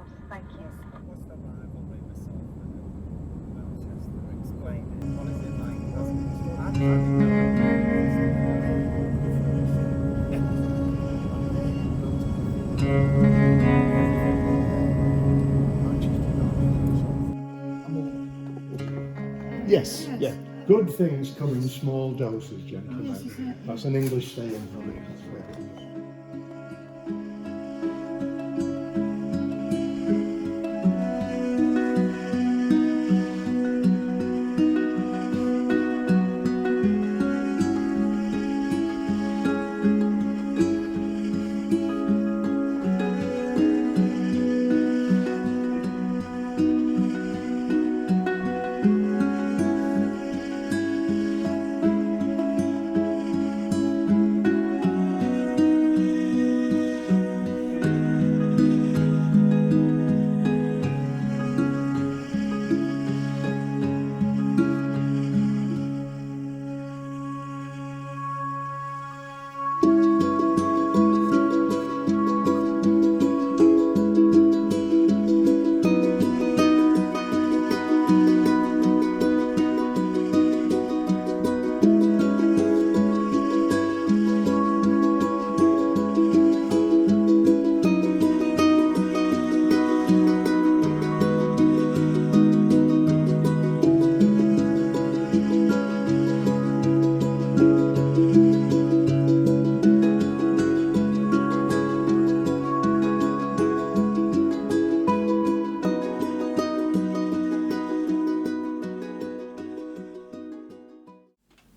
course. Thank you. Yes, yeah. Good things come in small doses, gentlemen. That's an English saying for me. That's where it is.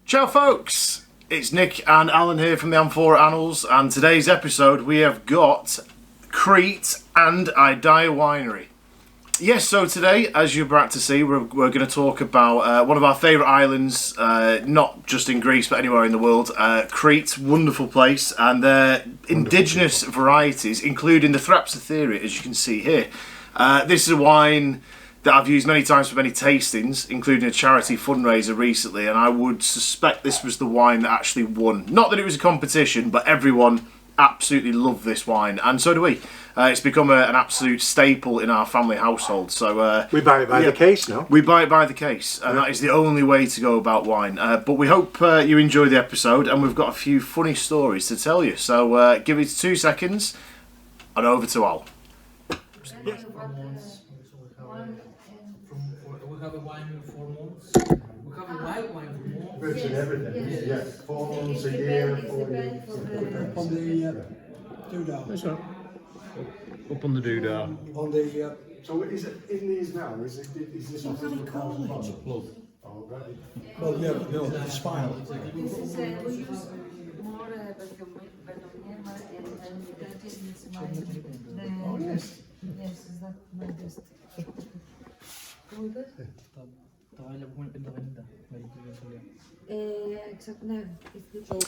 Ciao folks, it's Nick and Alan here from the Amphora Annals, and today's episode we have got Crete and Idaia Winery. Yes, so today, as you're about to see, we're going to talk about one of our favourite islands, not just in Greece but anywhere in the world, Crete, wonderful place, and their indigenous varieties, including the Thrapsathiri, as you can see here. This is a wine that I've used many times for many tastings, including a charity fundraiser recently, and I would suspect this was the wine that actually won. Not that it was a competition, but everyone absolutely loved this wine, and so do we. It's become an absolute staple in our family household. So We buy it by the case now. we buy it by the case, and that is the only way to go about wine. But we hope you enjoy the episode, and we've got a few funny stories to tell you. So give it 2 seconds, and over to Al. Yes. We have a wine for 4 months. We have a white wine for more. Birds and everything. Yeah. 4 months a year, 4 years. On the doodah. That's right. Up on the doodah. On the So is it in these now? Is this a 100,000 bottles? Oh, right. well, yeah, no, the spinal. This is we use more Oh, yes. Yes, is that my best?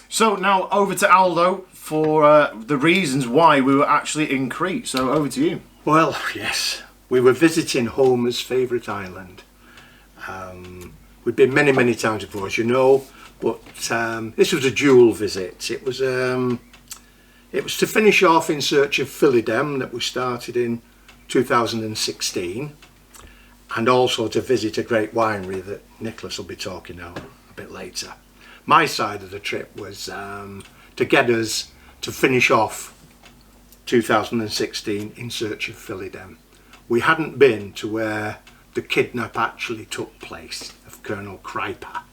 So now over to Aldo for the reasons why we were actually in Crete. So over to you. Well, yes. We were visiting Homer's favourite island. We'd been many, many times before, as you know, but this was a dual visit. It was to finish off In Search of Fildes that we started in 2016, and also to visit a great winery that Nicholas will be talking about a bit later. My side of the trip was to get us to finish off 2016 In Search of Fildes. We hadn't been to where the kidnap actually took place of Colonel Kryper.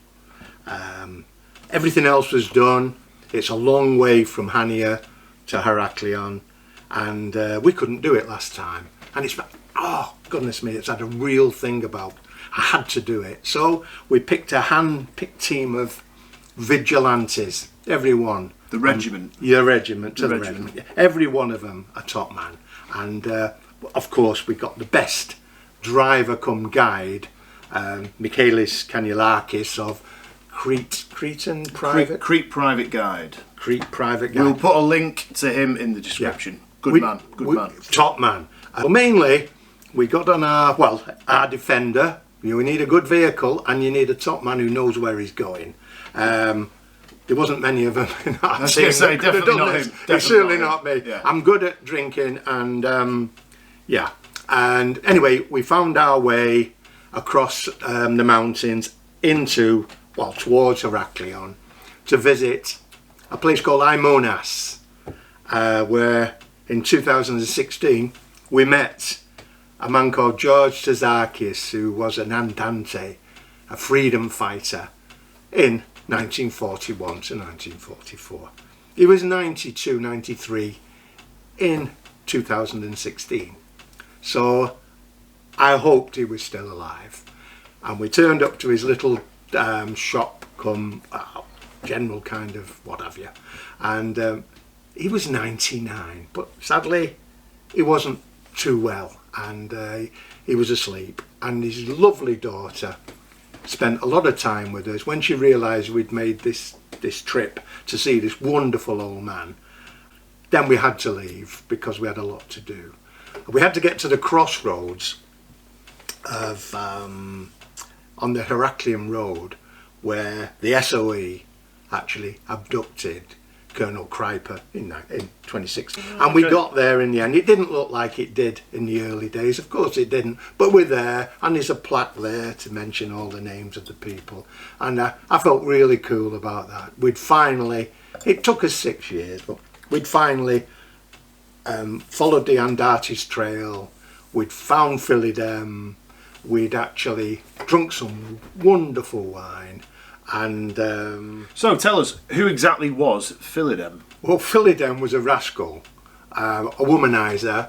Everything else was done. It's a long way from Hania to Heraklion, and we couldn't do it last time. And it's, oh goodness me, it's had a real thing about, I had to do it. So we picked a hand-picked team of vigilantes, everyone. The regiment. The regiment, to the regiment. Every one of them a top man. And of course we got the best driver come guide, Michaelis Kaniolakis of Crete Private Guide. Crete Private Guide. We'll put a link to him in the description. Yeah. Good man. Top man. Well, mainly we got on our defender. You need a good vehicle and you need a top man who knows where he's going. There wasn't many of them in our team. Definitely not him. It's certainly not me. Yeah. I'm good at drinking, and yeah, And anyway, we found our way across the mountains towards Heraklion to visit a place called Imonas, where in 2016 we met a man called George Tazakis, who was an Andante, a freedom fighter in 1941 to 1944. He was 92, 93 in 2016. So I hoped he was still alive. And we turned up to his little shop, general kind of what have you. And he was 99, but sadly he wasn't too well, and he was asleep. And his lovely daughter spent a lot of time with us. When she realised we'd made this trip to see this wonderful old man, then we had to leave because we had a lot to do. We had to get to the crossroads of on the Heraklion Road, where the SOE actually abducted Colonel Kryper in 2016. And we got there in the end. It didn't look like it did in the early days, of course it didn't, but we're there, and there's a plaque there to mention all the names of the people, and I felt really cool about that. We'd finally, it took us 6 years, but we'd finally followed the Andatis trail, we'd found Fildes, we'd actually drunk some wonderful wine. And so tell us, who exactly was Fildes? Well, Fildes was a rascal, a womanizer,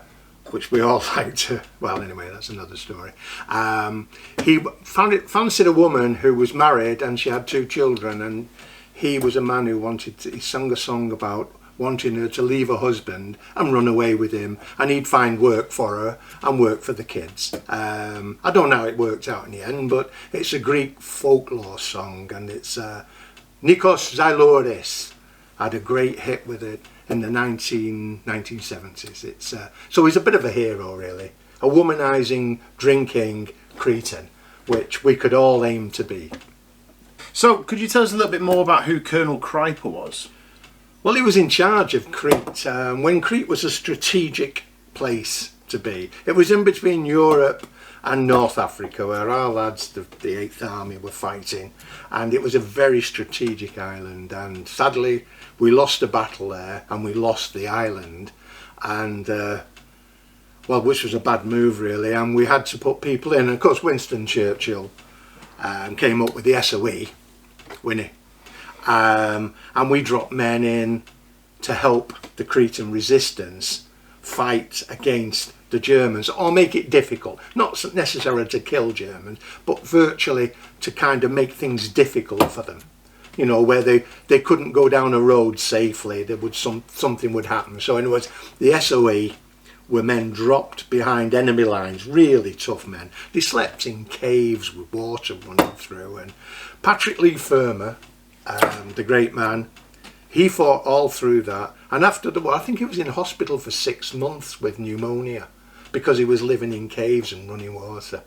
which we all like to, well anyway, that's another story. He fancied a woman who was married and she had 2 children, and he was a man who he sang a song about wanting her to leave her husband and run away with him, and he'd find work for her and work for the kids. I don't know how it worked out in the end, but it's a Greek folklore song, and it's Nikos Xylouris had a great hit with it in the 1970s. It's so he's a bit of a hero, really, a womanizing, drinking Cretan, which we could all aim to be. So could you tell us a little bit more about who Colonel Kryper was? Well, he was in charge of Crete when Crete was a strategic place to be. It was in between Europe and North Africa, where our lads, the 8th Army, were fighting, and it was a very strategic island. And sadly, we lost a battle there, and we lost the island, and which was a bad move, really. And we had to put people in. And of course, Winston Churchill came up with the SOE, Winnie. And we dropped men in to help the Cretan resistance fight against the Germans, or make it difficult, not necessarily to kill Germans, but virtually to kind of make things difficult for them, you know, where they couldn't go down a road safely. There would something would happen. So in other words, the SOE were men dropped behind enemy lines, really tough men. They slept in caves with water running through. And Patrick Leigh Fermor, the great man, he fought all through that, and after the war I think he was in hospital for 6 months with pneumonia because he was living in caves and running water.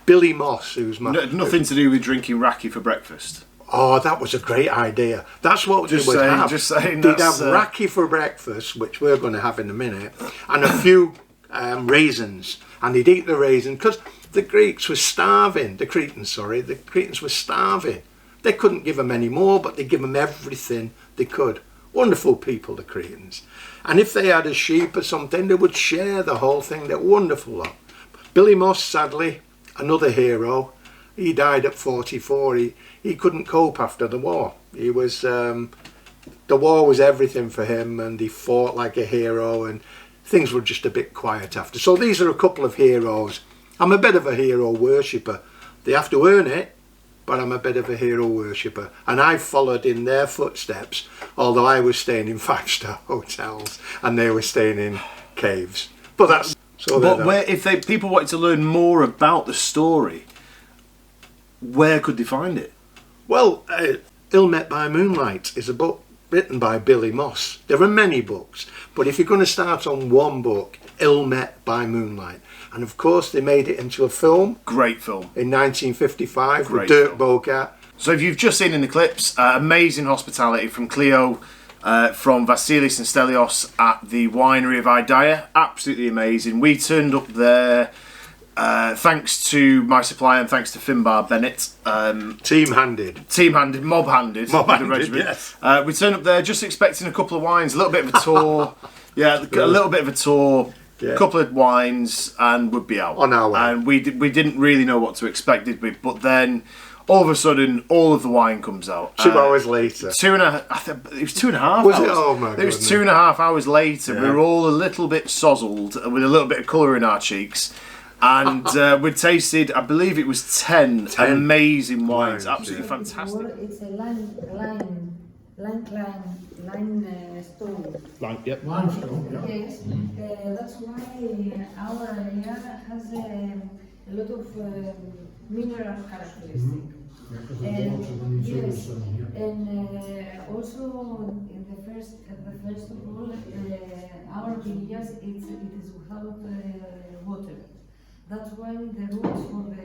Billy Moss, who's nothing to do with drinking Raki for breakfast. Oh, that was a great idea. That's what Just they would saying, have. just saying, They'd that's, have Raki for breakfast, which we're going to have in a minute, and a few raisins, and they'd eat the raisins because the Greeks were starving. The Cretans were starving. They couldn't give them any more, but they give them everything they could. Wonderful people, the Cretans. And if they had a sheep or something, they would share the whole thing. They're wonderful lot. Billy Moss, sadly, another hero. He died at 44. He couldn't cope after the war. He was the war was everything for him, and he fought like a hero, and things were just a bit quiet after. So these are a couple of heroes. I'm a bit of a hero worshipper. They have to earn it, but I'm a bit of a hero worshipper, and I followed in their footsteps, although I was staying in 5-star hotels and they were staying in caves. But that's so. But where, if people wanted to learn more about the story, where could they find it? Well, Ill Met by Moonlight is a book written by Billy Moss. There are many books, but if you're going to start on one book, Ill Met by Moonlight. And of course they made it into a film. Great film. In 1955 Great with Dirk film. Bogarde. So if you've just seen in the clips, amazing hospitality from Cleo from Vasilis and Stelios at the winery of Idaia. Absolutely amazing. We turned up there thanks to my supplier and thanks to Finbar Bennett. Team-handed, mob-handed. yes. We turned up there just expecting a couple of wines, a little bit of a tour. Yeah, a little bit of a tour. A couple of wines and would be out on our way. And we didn't really know what to expect, did we? But then all of a sudden, all of the wine comes out. 2 hours later. 2.5. It was 2.5 hours. Was it? Oh my god! It was 2.5 hours later. We were all a little bit sozzled with a little bit of colour in our cheeks. And we tasted, I believe it was 10 amazing wines. Absolutely fantastic. It's a line stone. Yep. Limestone, yeah. Yes, that's why our area has a lot of mineral characteristics. And yes, and also in the first of all, our vineyards it is without water. That's why the roots for the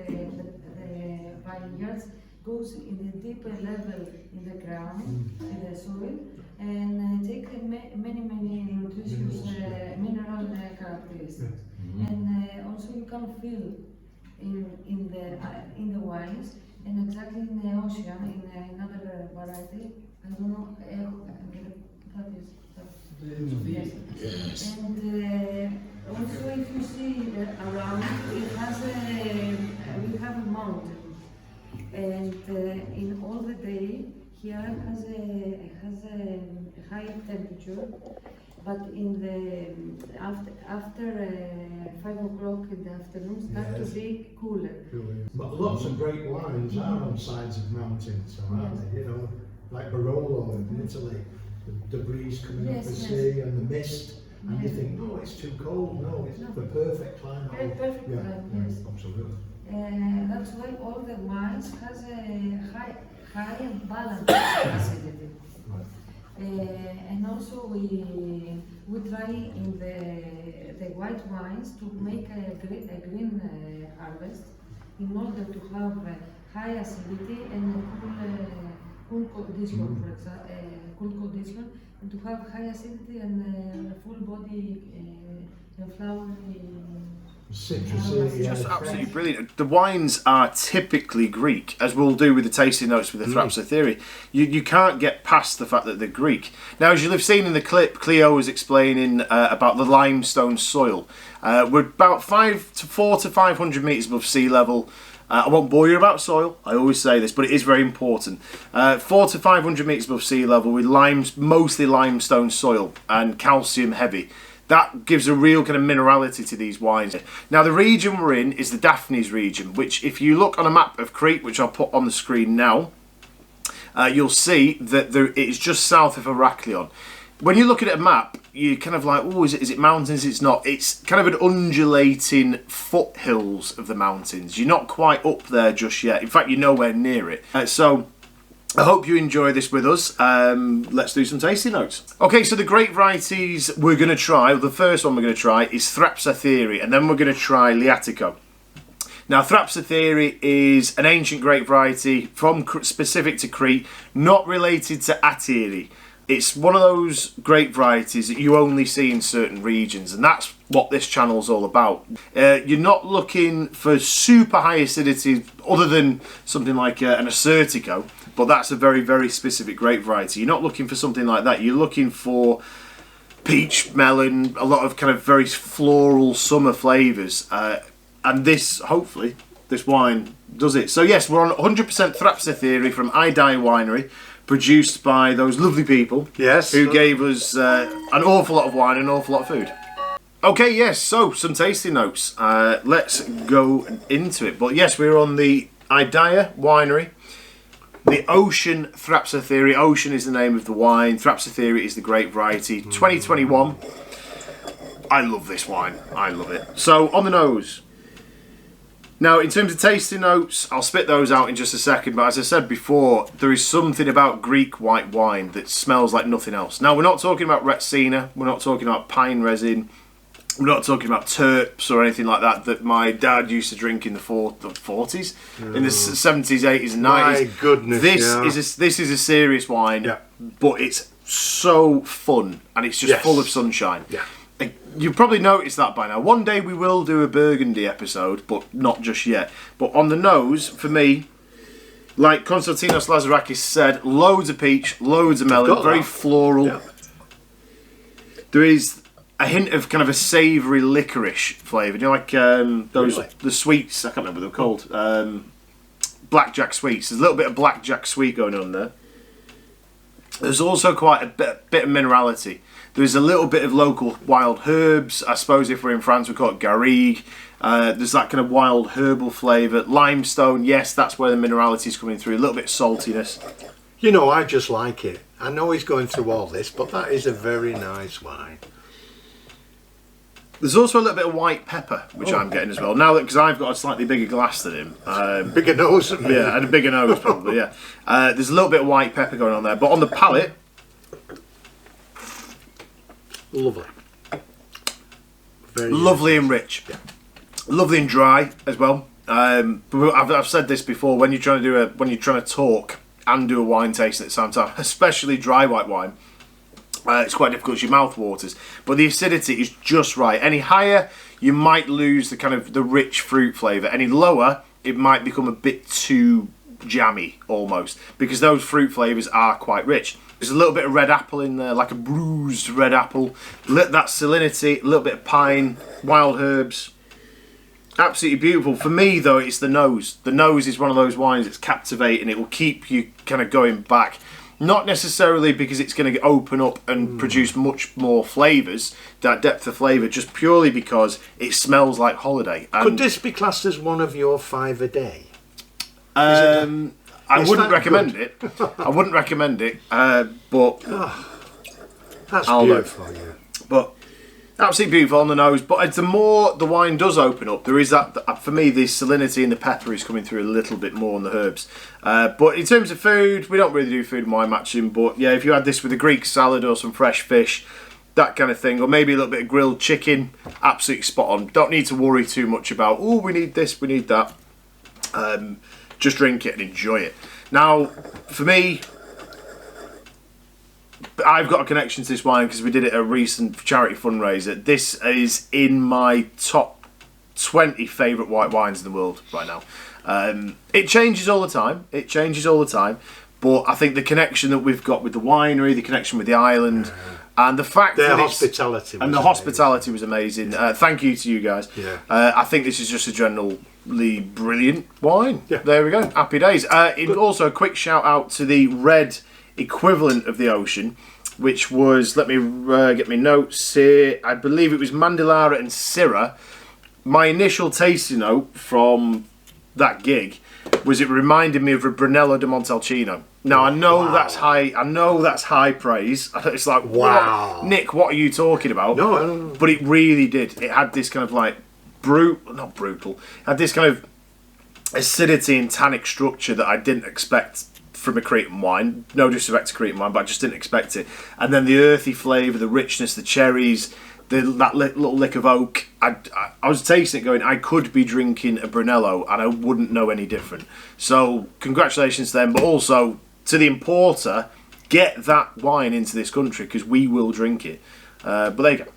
vineyards goes in a deeper level in the ground, in the soil, and take many nutritious mineral characteristics. And also you can feel in the wines, and exactly in the ocean, in another variety. I don't know. That is. Yes. And also, if you see around, it has we have a mountain. And in all the day here has a high temperature, but in the after 5 o'clock in the afternoon start to be cooler. But lots of great wines are on sides of mountains, aren't they? You know, like Barolo in Italy, the breeze coming up the sea and the mist, and you think, no, it's too cold. No, it's the perfect climate. Perfect climate, yes. Absolutely. That's why all the wines has a high and balanced acidity. And also we try in the white wines to make a green harvest in order to have high acidity and a cool condition, for example, cool condition, and to have high acidity and full body and flowery. Citrusy, Just absolutely brilliant. The wines are typically Greek, as we'll do with the tasting notes with the Thrapsathiri. You can't get past the fact that they're Greek. Now, as you'll have seen in the clip, Cleo was explaining about the limestone soil. We're about 4 to 500 metres above sea level. I won't bore you about soil, I always say this, but it is very important. 4 to 500 metres above sea level with mostly limestone soil and calcium heavy. That gives a real kind of minerality to these wines. Now the region we're in is the Dafnes region, which if you look on a map of Crete, which I'll put on the screen now, you'll see that it is just south of Heraklion. When you look at a map, you're kind of like, oh, is it mountains? It's not. It's kind of an undulating foothills of the mountains. You're not quite up there just yet. In fact, you're nowhere near it. So I hope you enjoy this with us. Let's do some tasting notes. Okay, so the grape varieties we're going to try, the first one we're going to try is Thrapsathiri, and then we're going to try Liatiko. Now, Thrapsathiri is an ancient grape variety specific to Crete, not related to Attiri. It's one of those grape varieties that you only see in certain regions, and that's what this channel's all about. You're not looking for super high acidity other than something like an Assertico, but that's a very, very specific grape variety. You're not looking for something like that. You're looking for peach, melon, a lot of kind of very floral summer flavours. And this, hopefully, this wine does it. So yes, we're on 100% Thrapsathiri from Idaia Winery, produced by those lovely people who gave us an awful lot of wine and an awful lot of food. Okay, yes, so some tasting notes. Let's go into it. But yes, we're on the Idaia Winery. The Ocean Thrapsathiri. Ocean is the name of the wine. Thrapsathiri is the grape variety. 2021. I love this wine. I love it. So, on the nose. Now, in terms of tasting notes, I'll spit those out in just a second, but as I said before, there is something about Greek white wine that smells like nothing else. Now, we're not talking about Retsina, we're not talking about pine resin, we're not talking about terps or anything like that my dad used to drink in the 40s, in the 70s, 80s and 90s. My goodness, this is a serious wine, but it's so fun, and it's just full of sunshine. Yeah. You've probably noticed that by now. One day we will do a Burgundy episode, but not just yet. But on the nose, for me, like Konstantinos Lazarakis said, loads of peach, loads of melon, very floral. Yeah. There is a hint of kind of a savoury licorice flavour. You know, like the sweets, I can't remember what they're called. Blackjack sweets. There's a little bit of blackjack sweet going on there. There's also quite a bit of minerality. There's a little bit of local wild herbs. I suppose if we're in France, we call it garrigue. There's that kind of wild herbal flavour. Limestone, yes, that's where the minerality is coming through. A little bit of saltiness. You know, I just like it. I know he's going through all this, but that is a very nice wine. There's also a little bit of white pepper, which I'm getting as well. Now that, because I've got a slightly bigger glass than him. Bigger nose than me. Yeah, and a bigger nose probably, yeah. There's a little bit of white pepper going on there. But on the palate... Lovely. Very lovely and rich. Yeah. Lovely and dry as well. But I've said this before, when you're trying to talk and do a wine tasting at the same time, especially dry white wine, it's quite difficult. Your mouth waters, but the acidity is just right. Any higher, you might lose the kind of the rich fruit flavour. Any lower, it might become a bit too jammy almost, because those fruit flavours are quite rich. There's a little bit of red apple in there, like a bruised red apple. That salinity, a little bit of pine, wild herbs. Absolutely beautiful. For me, though, it's the nose. The nose is one of those wines that's captivating. It will keep you kind of going back. Not necessarily because it's going to open up and produce much more flavours, that depth of flavour, just purely because it smells like holiday. And could this be classed as one of your 5 a day? I wouldn't recommend it. I wouldn't recommend it, but That's I'll beautiful, know. yeah. But absolutely beautiful on the nose. But as the more the wine does open up, there is that, for me, the salinity and the pepper is coming through a little bit more on the herbs. But in terms of food, we don't really do food and wine matching. But yeah, if you had this with a Greek salad or some fresh fish, that kind of thing, or maybe a little bit of grilled chicken, absolutely spot on. Don't need to worry too much about, oh, we need this, we need that. Just drink it and enjoy it. Now, for me, I've got a connection to this wine because we did it at a recent charity fundraiser. This is in my top 20 favourite white wines in the world right now. It changes all the time. It changes all the time. But I think the connection that we've got with the winery, the connection with the island, and the fact that the hospitality was amazing. Thank you to you guys. Yeah. I think this is just a generally brilliant wine. Yeah. There we go. Happy days. Also, a quick shout out to the red equivalent of the Ocean, which was, let me get my notes here. I believe it was Mandelara and Syrah. My initial tasting note from that gig was it reminded me of a Brunello di Montalcino. Now I know that's high. I know that's high praise. It's like, wow, Nick, what are you talking about? No. But it really did. It had this kind of like not brutal. It had this kind of acidity and tannic structure that I didn't expect from a Cretan wine. No disrespect to Cretan wine, but I just didn't expect it. And then the earthy flavour, the richness, the cherries, that little lick of oak. I was tasting it going, I could be drinking a Brunello and I wouldn't know any different. So congratulations to them, but also to the importer, get that wine into this country because we will drink it. But there you go.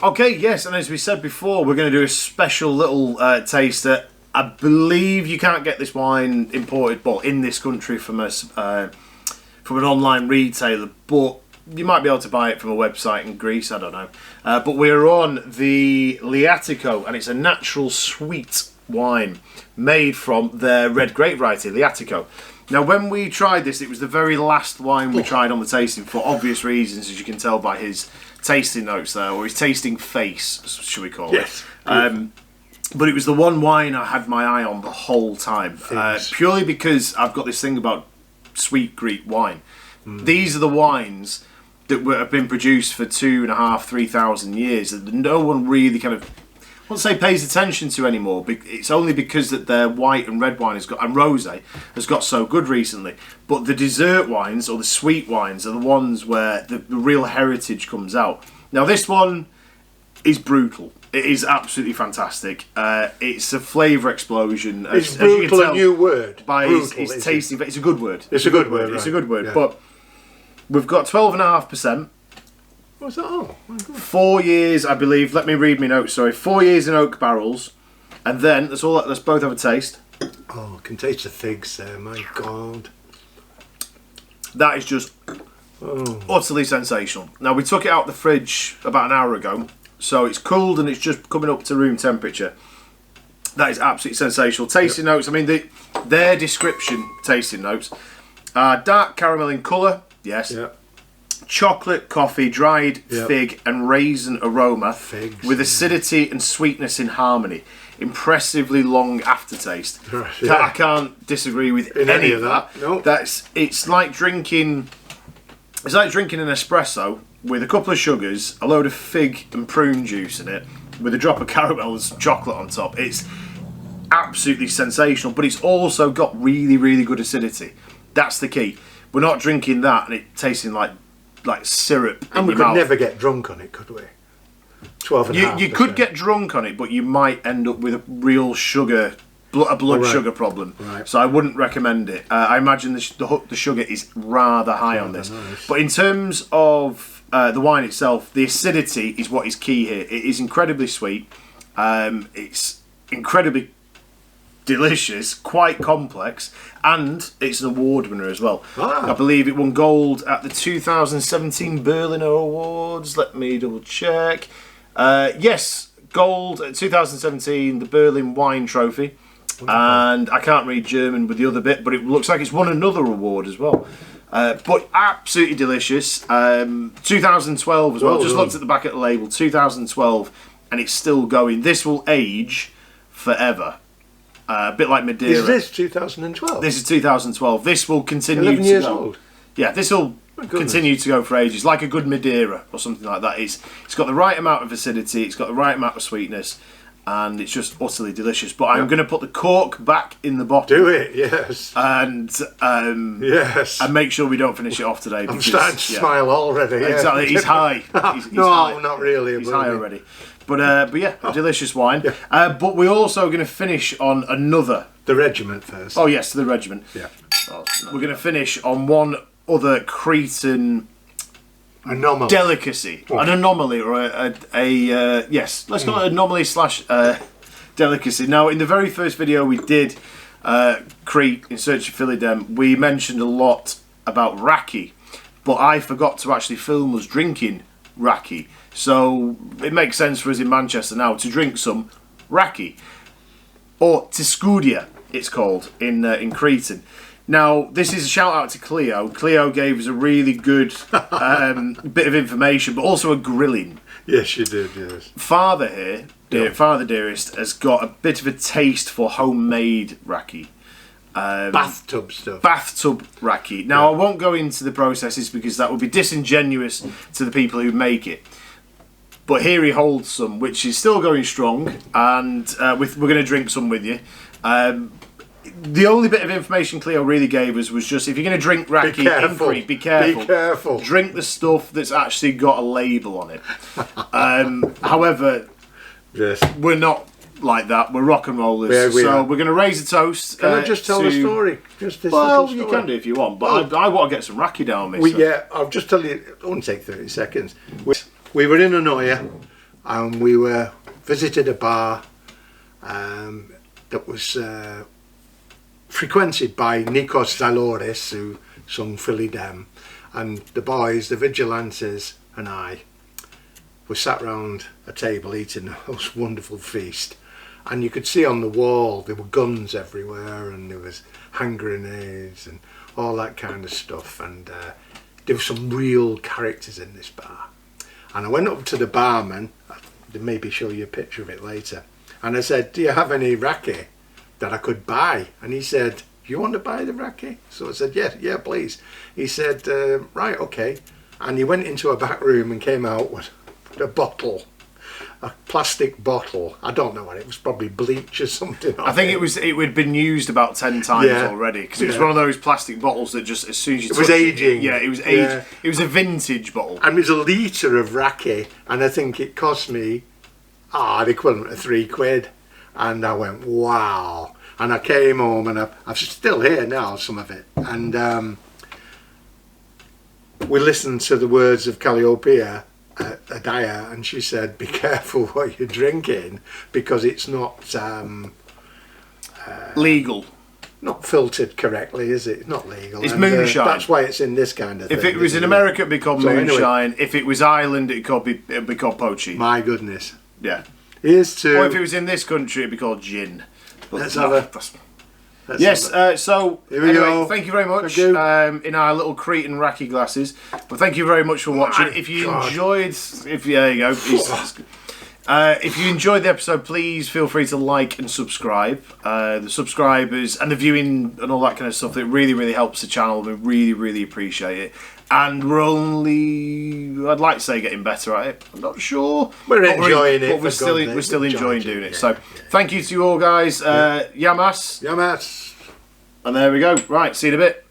Okay, yes, and as we said before, we're going to do a special little taster. I believe you can't get this wine imported, in this country from us, from an online retailer, but you might be able to buy it from a website in Greece, I don't know. But we're on the Liatiko, and it's a natural sweet wine made from their red grape variety, Liatiko. Now, when we tried this, it was the very last wine we tried on the tasting for obvious reasons, as you can tell by his tasting notes there, or his tasting face, should we call it. But it was the one wine I had my eye on the whole time, purely because I've got this thing about sweet Greek wine. These are the wines that have been produced for 2,500, 3,000 years that no one really kind of, I won't say pays attention to anymore. It's only because that their white and red wine and rosé has got so good recently. But the dessert wines or the sweet wines are the ones where the real heritage comes out. Now this one is brutal. It is absolutely fantastic. It's a flavour explosion. Is brutal a new word? By his tasting, it's a good word. It's a good word. It's a good word. Yeah. But We've got 12.5%. What's that? Oh, my God. 4 years, I believe. Let me read my notes. Sorry, 4 years in oak barrels, and then let's both have a taste. Oh, I can taste the figs there. My God. That is just utterly sensational. Now, we took it out the fridge about an hour ago, so it's cooled and it's just coming up to room temperature. That is absolutely sensational. Tasting notes, I mean, their description, tasting notes, dark caramel in colour, yes. Yep. Chocolate, coffee, dried fig and raisin aroma Figs, with acidity and sweetness in harmony. Impressively long aftertaste. Yeah. I can't disagree with any of that. No. It's like drinking an espresso with a couple of sugars, a load of fig and prune juice in it, with a drop of caramel and chocolate on top. It's absolutely sensational, but it's also got really, really good acidity. That's the key. We're not drinking that and it tasting like syrup. And we could never get drunk on it, could we? 12.5%. You could get drunk on it, but you might end up with a real sugar, a blood sugar problem. Right. So I wouldn't recommend it. I imagine the sugar is rather high on this. Nice. But in terms of the wine itself, the acidity is what is key here. It is incredibly sweet. It's incredibly delicious, quite complex, and it's an award winner as well. I believe it won gold at the 2017 Berliner Awards. Let me double check. Yes, gold at 2017, the Berlin Wine Trophy. And I can't read German with the other bit, but it looks like it's won another award as well. But absolutely delicious. 2012 as well. Just looked at the back of the label, 2012, and it's still going. This will age forever. A bit like Madeira. Is this 2012? This is 2012. This will continue 11 to years go. old. Yeah, this will continue to go for ages, like a good Madeira or something like that. It's got the right amount of acidity, it's got the right amount of sweetness, and it's just utterly delicious. But I'm going to put the cork back in the bottle. Do it, yes. And yes. and make sure we don't finish it off today. I'm starting to smile already. Yeah. Exactly, he's high. He's No, high. not really. He's high already. But yeah, delicious wine. Yeah. But we're also going to finish on another. The regiment first. Oh yes, the regiment. Yeah. Oh, no. We're going to finish on one other Cretan Anomaly. delicacy, an anomaly, or yes, let's call it anomaly slash delicacy. Now, in the very first video we did, Crete in search of Fildes, we mentioned a lot about Raki, but I forgot to actually film us drinking Raki. So it makes sense for us in Manchester now to drink some Raki, or Tiskudia, it's called in Cretan. Now, this is a shout out to Cleo. Cleo gave us a really good bit of information, but also a grilling. Yes, you did, yes. Father here, Father Dearest, has got a bit of a taste for homemade Raki. Bathtub stuff. Bathtub Raki. Now, I won't go into the processes because that would be disingenuous to the people who make it. But here he holds some, which is still going strong, and we're going to drink some with you. The only bit of information Cleo really gave us was just, if you're going to drink Raki in Crete, be careful. Be careful. Drink the stuff that's actually got a label on it. However, Yes. we're not like that. We're rock and rollers. Yeah, we so are. we're going to raise a toast. Can I just tell a story? Just this Well, little you story. can do if you want, but I want to get some Raki down me. Yeah, I'll just tell you, it won't take 30 seconds. We were in Idaia and we were visited a bar that was frequented by Nikos Zaloris, who sung Fildes, and the boys, the vigilantes, and I were sat round a table eating a most wonderful feast. And you could see on the wall there were guns everywhere, and there was hand grenades and all that kind of stuff. And there were some real characters in this bar. And I went up to the barman, I'll maybe show you a picture of it later, and I said, "Do you have any Raki that I could buy?" And he said, "You want to buy the Raki?" So I said, yeah, please. He said, right, okay. And he went into a back room and came out with a bottle, a plastic bottle. I don't know what it was, probably bleach or something. I think it had been used about 10 times already, because it was one of those plastic bottles that just, as soon as you touch was aging. it was aged. Yeah. It was a vintage bottle. And it was a litre of Raki, and I think it cost me the equivalent of £3. And I went, wow. And I came home, and I'm still here now, some of it. And we listened to the words of Calliope at Idaia, and she said, "Be careful what you're drinking because it's not Legal. not filtered correctly, is it? Not legal. It's And, moonshine. that's why it's in this kind of thing. If it was in isn't America, it'd be called So anyway. moonshine. If it was Ireland, it'd be called poaching. My goodness. Yeah. Here's to. Or if it was in this country, it'd be called gin. But Let's no, have a- that's- let's Yes, have so Here we anyway, go. thank you very much Thank you. in our little Crete and Raki glasses. But thank you very much for watching. My If you God. enjoyed, there you go. If you enjoyed the episode, please feel free to like and subscribe. The subscribers and the viewing and all that kind of stuff, it really, really helps the channel. We really, really appreciate it. And we're only, I'd like to say, getting better at it. I'm not sure. We're But enjoying it, But we're for still, God's we're still sake. enjoying Enjoying doing it, it. So yeah. thank you to you all, guys. Yamas. Yamas. And there we go. Right, see you in a bit.